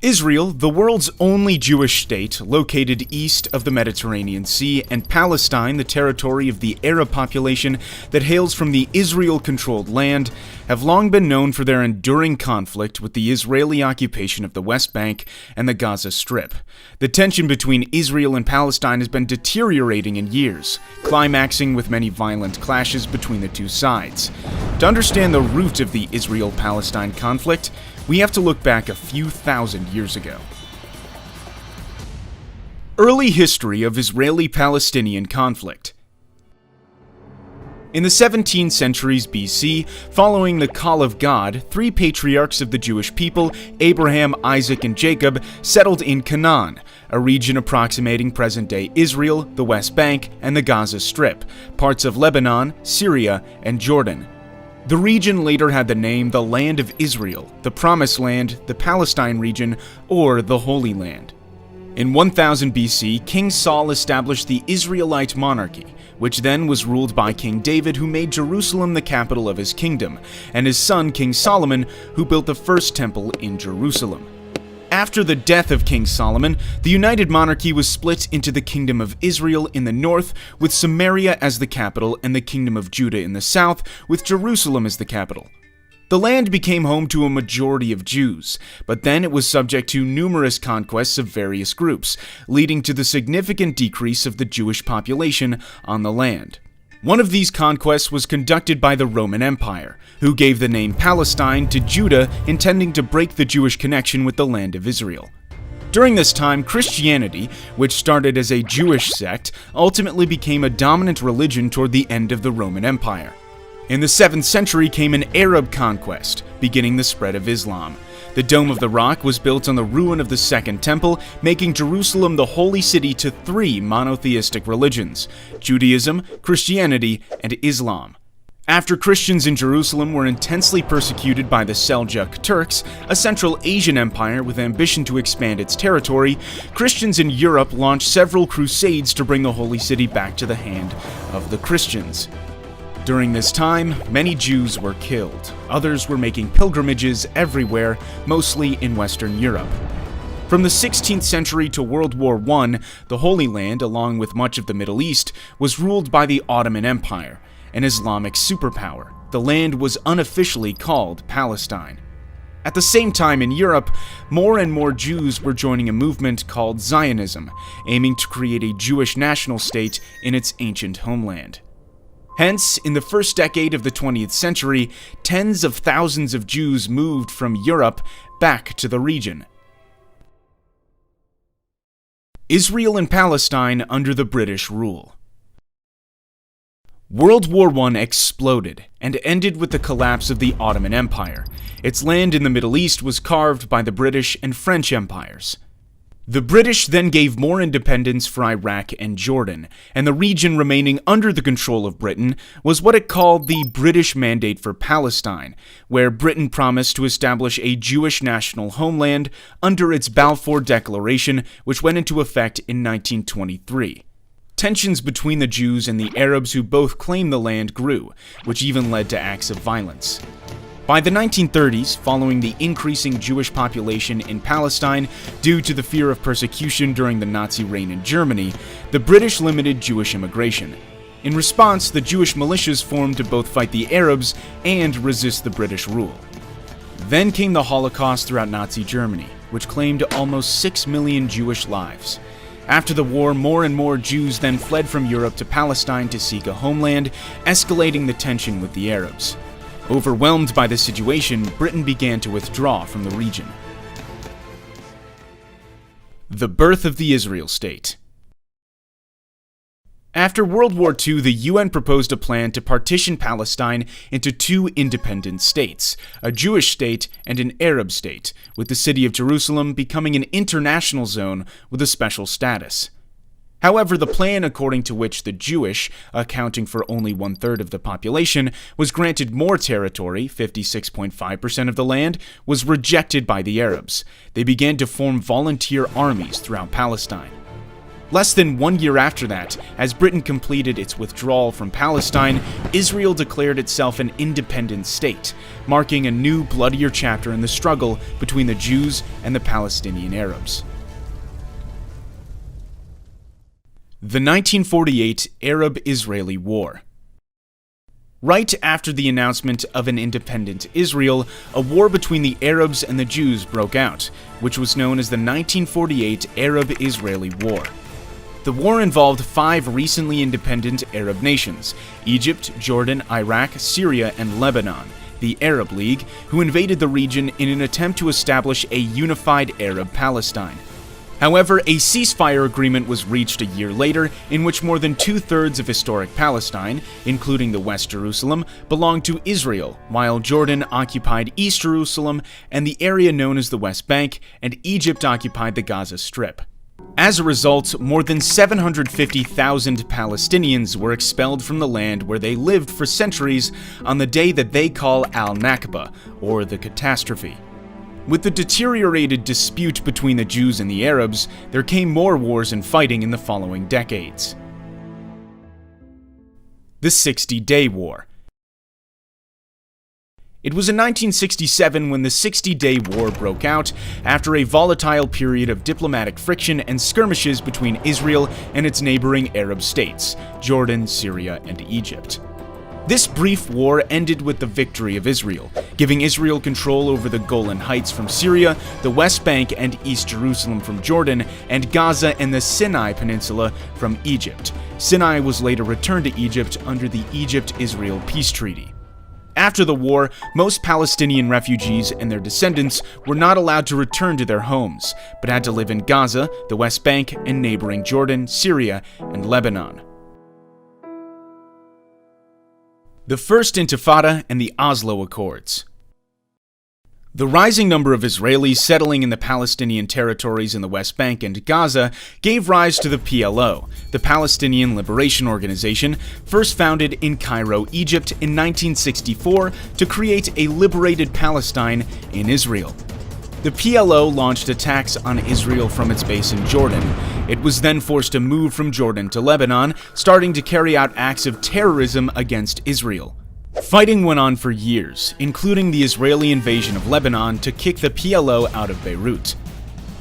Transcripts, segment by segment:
Israel, the world's only Jewish state, located east of the Mediterranean Sea, and Palestine, the territory of the Arab population that hails from the Israel-controlled land, have long been known for their enduring conflict with the Israeli occupation of the West Bank and the Gaza Strip. The tension between Israel and Palestine has been deteriorating in years, climaxing with many violent clashes between the two sides. To understand the root of the Israel-Palestine conflict, we have to look back a few thousand years ago. Early history of Israeli-Palestinian conflict. In the 17 centuries BC, following the call of God, three patriarchs of the Jewish people, Abraham, Isaac, and Jacob, settled in Canaan, a region approximating present-day Israel, the West Bank, and the Gaza Strip, parts of Lebanon, Syria, and Jordan. The region later had the name the Land of Israel, the Promised Land, the Palestine region, or the Holy Land. In 1000 BC, King Saul established the Israelite monarchy, which then was ruled by King David, who made Jerusalem the capital of his kingdom, and his son King Solomon, who built the first temple in Jerusalem. After the death of King Solomon, the united monarchy was split into the Kingdom of Israel in the north, with Samaria as the capital, and the Kingdom of Judah in the south, with Jerusalem as the capital. The land became home to a majority of Jews, but then it was subject to numerous conquests of various groups, leading to the significant decrease of the Jewish population on the land. One of these conquests was conducted by the Roman Empire, who gave the name Palestine to Judah, intending to break the Jewish connection with the land of Israel. During this time, Christianity, which started as a Jewish sect, ultimately became a dominant religion toward the end of the Roman Empire. In the 7th century came an Arab conquest, beginning the spread of Islam. The Dome of the Rock was built on the ruin of the Second Temple, making Jerusalem the holy city to three monotheistic religions: Judaism, Christianity, and Islam. After Christians in Jerusalem were intensely persecuted by the Seljuk Turks, a Central Asian empire with ambition to expand its territory, Christians in Europe launched several crusades to bring the holy city back to the hand of the Christians. During this time, many Jews were killed. Others were making pilgrimages everywhere, mostly in Western Europe. From the 16th century to World War I, the Holy Land, along with much of the Middle East, was ruled by the Ottoman Empire, an Islamic superpower. The land was unofficially called Palestine. At the same time in Europe, more and more Jews were joining a movement called Zionism, aiming to create a Jewish national state in its ancient homeland. Hence, in the first decade of the 20th century, tens of thousands of Jews moved from Europe back to the region. Israel and Palestine under the British rule. World War I exploded and ended with the collapse of the Ottoman Empire. Its land in the Middle East was carved by the British and French empires. The British then gave more independence for Iraq and Jordan, and the region remaining under the control of Britain was what it called the British Mandate for Palestine, where Britain promised to establish a Jewish national homeland under its Balfour Declaration, which went into effect in 1923. Tensions between the Jews and the Arabs who both claimed the land grew, which even led to acts of violence. By the 1930s, following the increasing Jewish population in Palestine due to the fear of persecution during the Nazi reign in Germany, the British limited Jewish immigration. In response, the Jewish militias formed to both fight the Arabs and resist the British rule. Then came the Holocaust throughout Nazi Germany, which claimed almost 6 million Jewish lives. After the war, more and more Jews then fled from Europe to Palestine to seek a homeland, escalating the tension with the Arabs. Overwhelmed by the situation, Britain began to withdraw from the region. The birth of the Israel state. After World War II, the UN proposed a plan to partition Palestine into two independent states, a Jewish state and an Arab state, with the city of Jerusalem becoming an international zone with a special status. However, the plan according to which the Jewish, accounting for only 1/3 of the population, was granted more territory, 56.5% of the land, was rejected by the Arabs. They began to form volunteer armies throughout Palestine. Less than 1 year after that, as Britain completed its withdrawal from Palestine, Israel declared itself an independent state, marking a new, bloodier chapter in the struggle between the Jews and the Palestinian Arabs. The 1948 Arab-Israeli War. Right after the announcement of an independent Israel, a war between the Arabs and the Jews broke out, which was known as the 1948 Arab-Israeli War. The war involved 5 recently independent Arab nations: Egypt, Jordan, Iraq, Syria, and Lebanon, the Arab League, who invaded the region in an attempt to establish a unified Arab Palestine. However, a ceasefire agreement was reached a year later in which more than 2/3 of historic Palestine, including the West Jerusalem, belonged to Israel, while Jordan occupied East Jerusalem and the area known as the West Bank, and Egypt occupied the Gaza Strip. As a result, more than 750,000 Palestinians were expelled from the land where they lived for centuries on the day that they call Al-Nakba, or the catastrophe. With the deteriorated dispute between the Jews and the Arabs, there came more wars and fighting in the following decades. The 60-Day War. It was in 1967 when the 60-Day War broke out after a volatile period of diplomatic friction and skirmishes between Israel and its neighboring Arab states, Jordan, Syria, and Egypt. This brief war ended with the victory of Israel, giving Israel control over the Golan Heights from Syria, the West Bank and East Jerusalem from Jordan, and Gaza and the Sinai Peninsula from Egypt. Sinai was later returned to Egypt under the Egypt-Israel Peace Treaty. After the war, most Palestinian refugees and their descendants were not allowed to return to their homes, but had to live in Gaza, the West Bank, and neighboring Jordan, Syria, and Lebanon. The First Intifada and the Oslo Accords. The rising number of Israelis settling in the Palestinian territories in the West Bank and Gaza gave rise to the PLO, the Palestinian Liberation Organization, first founded in Cairo, Egypt in 1964 to create a liberated Palestine in Israel. The PLO launched attacks on Israel from its base in Jordan. It was then forced to move from Jordan to Lebanon, starting to carry out acts of terrorism against Israel. Fighting went on for years, including the Israeli invasion of Lebanon to kick the PLO out of Beirut.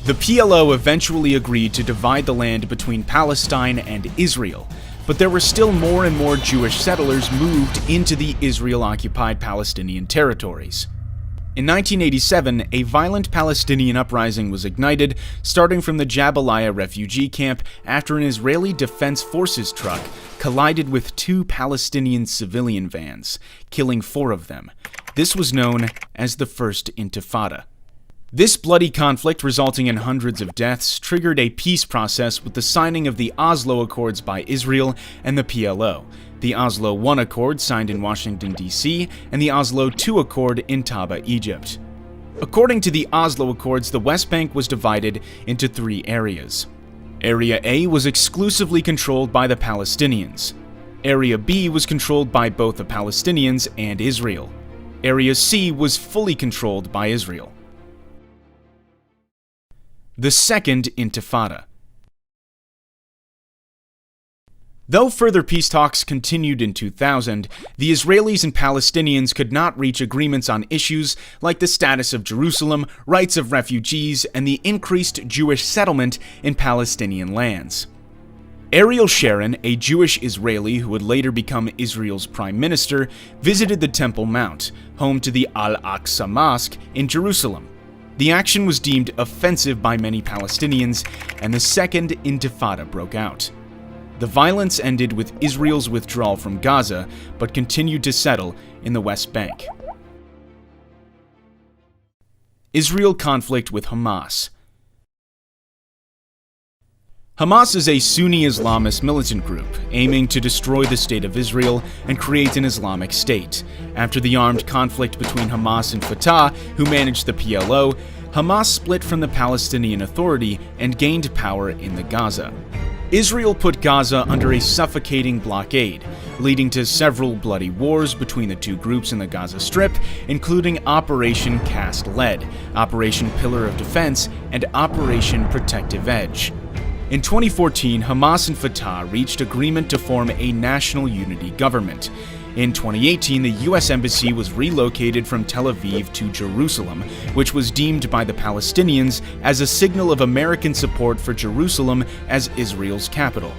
The PLO eventually agreed to divide the land between Palestine and Israel, but there were still more and more Jewish settlers moved into the Israel-occupied Palestinian territories. In 1987, a violent Palestinian uprising was ignited, starting from the Jabalia refugee camp after an Israeli Defense Forces truck collided with 2 Palestinian civilian vans, killing 4 of them. This was known as the First Intifada. This bloody conflict, resulting in hundreds of deaths, triggered a peace process with the signing of the Oslo Accords by Israel and the PLO, the Oslo I Accord signed in Washington, D.C., and the Oslo II Accord in Taba, Egypt. According to the Oslo Accords, the West Bank was divided into 3 areas. Area A was exclusively controlled by the Palestinians. Area B was controlled by both the Palestinians and Israel. Area C was fully controlled by Israel. The Second Intifada. Though further peace talks continued in 2000, the Israelis and Palestinians could not reach agreements on issues like the status of Jerusalem, rights of refugees, and the increased Jewish settlement in Palestinian lands. Ariel Sharon, a Jewish Israeli who would later become Israel's prime minister, visited the Temple Mount, home to the Al-Aqsa Mosque in Jerusalem. The action was deemed offensive by many Palestinians, and the Second Intifada broke out. The violence ended with Israel's withdrawal from Gaza, but continued to settle in the West Bank. Israel conflict with Hamas. Hamas is a Sunni Islamist militant group aiming to destroy the State of Israel and create an Islamic State. After the armed conflict between Hamas and Fatah, who managed the PLO, Hamas split from the Palestinian Authority and gained power in the Gaza. Israel put Gaza under a suffocating blockade, leading to several bloody wars between the two groups in the Gaza Strip, including Operation Cast Lead, Operation Pillar of Defense, and Operation Protective Edge. In 2014, Hamas and Fatah reached agreement to form a national unity government. In 2018, the U.S. Embassy was relocated from Tel Aviv to Jerusalem, which was deemed by the Palestinians as a signal of American support for Jerusalem as Israel's capital.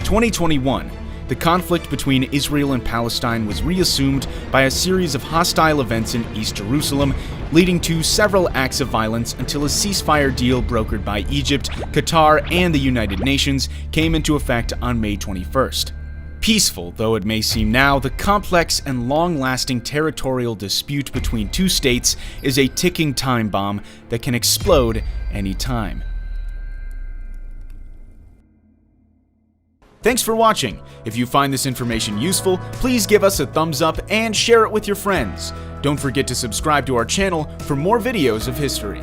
2021. The conflict between Israel and Palestine was reassumed by a series of hostile events in East Jerusalem, leading to several acts of violence until a ceasefire deal brokered by Egypt, Qatar, and the United Nations came into effect on May 21st. Peaceful though it may seem now, the complex and long-lasting territorial dispute between two states is a ticking time bomb that can explode any time. Thanks for watching. If you find this information useful, please give us a thumbs up and share it with your friends. Don't forget to subscribe to our channel for more videos of history.